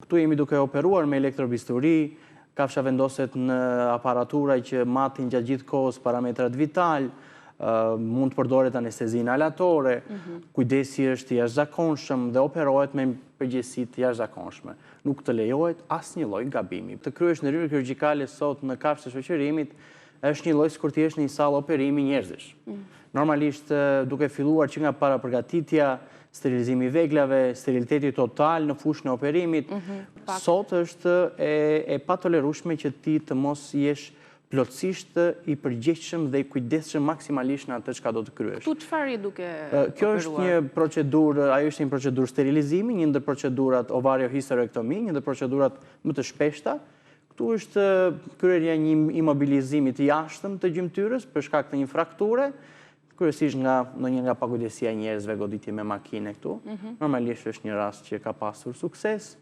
Këtu jemi duke operuar me elektrobisturi, kafsha vendoset në aparatura që matin gjatë gjithë kohës parametrat vital, mund të përdoret anestezi inhalatore, kujdesi është jashtëzakonshëm dhe operohet me përgjegjësi të jashtëzakonshme. Nuk të lejohet asnjë lloj gabimi. Të kryesh në rrugë kirurgjikale sot në kafshë të shoqërimit është një lloj sikur të jesh në një sallë operimi njerëzish. Normalisht duke filluar që nga para përgatitja, sterilizimi i veglave, steriliteti total në fushën e operimit, sot është e patolerueshme që ti të mos jesh plotësisht i përgjegjshëm dhe i kujdesshëm maksimalisht në atë çka do të kryesh. Tu çfarë je duke Kjo është një procedurë, ajo është një procedurë sterilizimi, një ndër procedurat ovariohisterektomi, një ndër procedurat më të shpeshta. Këtu është kryerja një imobilizimi të jashtëm të gjymtyrës për shkak të një frakture, kryesisht nga ndonjë nga pakujdesia e njerëzve goditje me makinë këtu. Normalisht është një rast që ka pasur sukses.